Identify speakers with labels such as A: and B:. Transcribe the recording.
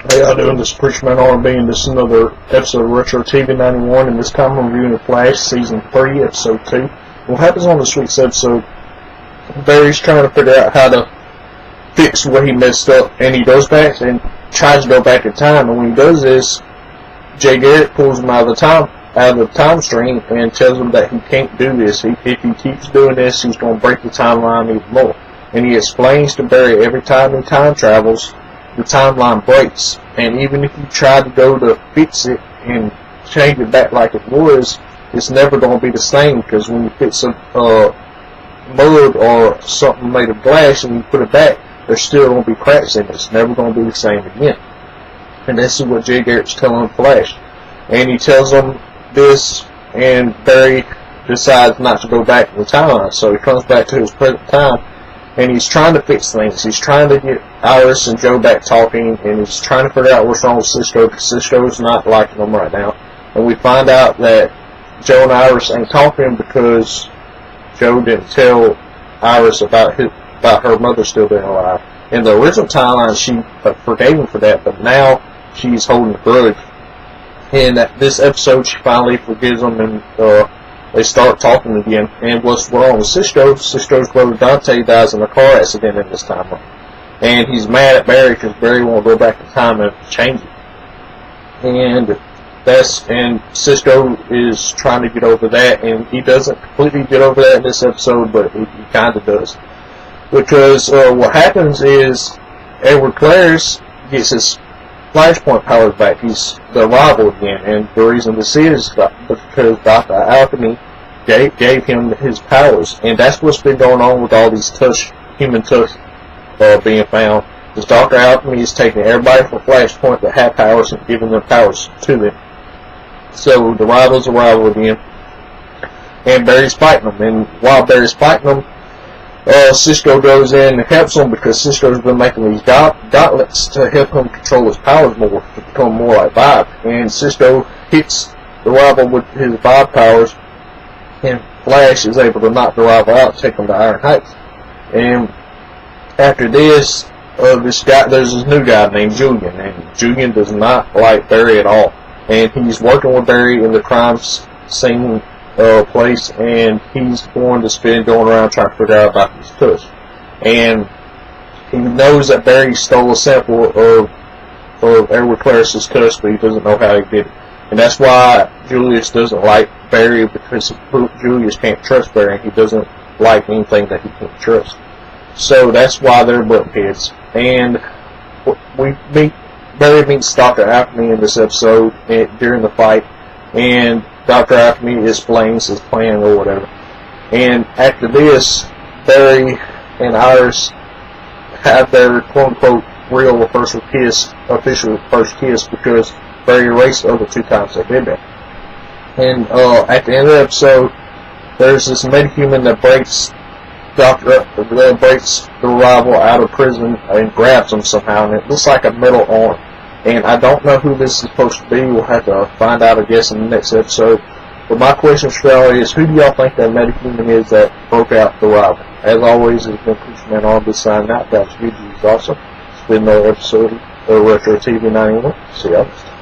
A: How y'all doing? This is Preacherman R&B, and this is another episode of Retro TV 91, and this time I'm reviewing The Flash, Season 3, Episode 2. What happens on this week's episode, Barry's trying to figure out how to fix what he messed up, and he goes back and tries to go back in time, and when he does this, Jay Garrick pulls him out of the time stream and tells him that he can't do this. If he keeps doing this, he's going to break the timeline even more. And he explains to Barry every time he time travels, the timeline breaks, and even if you try to go to fix it and change it back like it was, it's never going to be the same, because when you fix a mud or something made of glass and you put it back, there's still going to be cracks in it. It's never going to be the same again. And this is what Jay Garrick's telling Flash. And he tells him this, and Barry decides not to go back in the timeline, so he comes back to his present time. And he's trying to fix things. He's trying to get Iris and Joe back talking, and he's trying to figure out what's wrong with Cisco, because Cisco's not liking him right now. And we find out that Joe and Iris ain't talking because Joe didn't tell Iris about her mother still being alive. In the original timeline, she forgave him for that, but now she's holding a grudge. And at this episode, she finally forgives him, and they start talking again. And what's wrong with Cisco? Cisco's brother Dante dies in a car accident in this timeline. And he's mad at Barry because Barry won't go back in time and change it. And Cisco is trying to get over that, and he doesn't completely get over that in this episode, but he kind of does. Because what happens is Edward Clares gets his Flashpoint powers back. He's the rival again, and the reason this is because Dr. Alchemy gave him his powers, and that's what's been going on with all these human touch being found. Because Dr. Alchemy is taking everybody from Flashpoint that had powers and giving them powers to them. So the rival's a rival again, and Barry's fighting them. And while Barry's fighting them, Cisco goes in and helps him, because Cisco's been making these gauntlets to help him control his powers more, to become more like Bob. And Cisco hits the rival with his Bob powers, and Flash is able to knock the rival out and take him to Iron Heights. And after this, there's this new guy named Julian, and Julian does not like Barry at all. And he's working with Barry in the crime scene place, and he's going around trying to figure out about his tush. And he knows that Barry stole a sample of Edward Clares' tush, but he doesn't know how he did it. And that's why Julius doesn't like Barry, because Julius can't trust Barry, and he doesn't like anything that he can't trust. So that's why they're butt heads. And Barry meets Dr. Alchemy in this episode during the fight, and Dr. Alchemy explains his plan or whatever. And after this, Barry and Iris have their quote-unquote real official kiss, because Barry erased the other two times they did that. And at the end of the episode, there's this metahuman that breaks the rival out of prison and grabs him somehow, and it looks like a metal arm. And I don't know who this is supposed to be. We'll have to find out, I guess, in the next episode. But my question for y'all is, who do y'all think that metahuman is that broke out the rival? As always, it's been Preacherman R&B signing out. That's VG's also. It's been another episode of Retro TV 91. See y'all next time.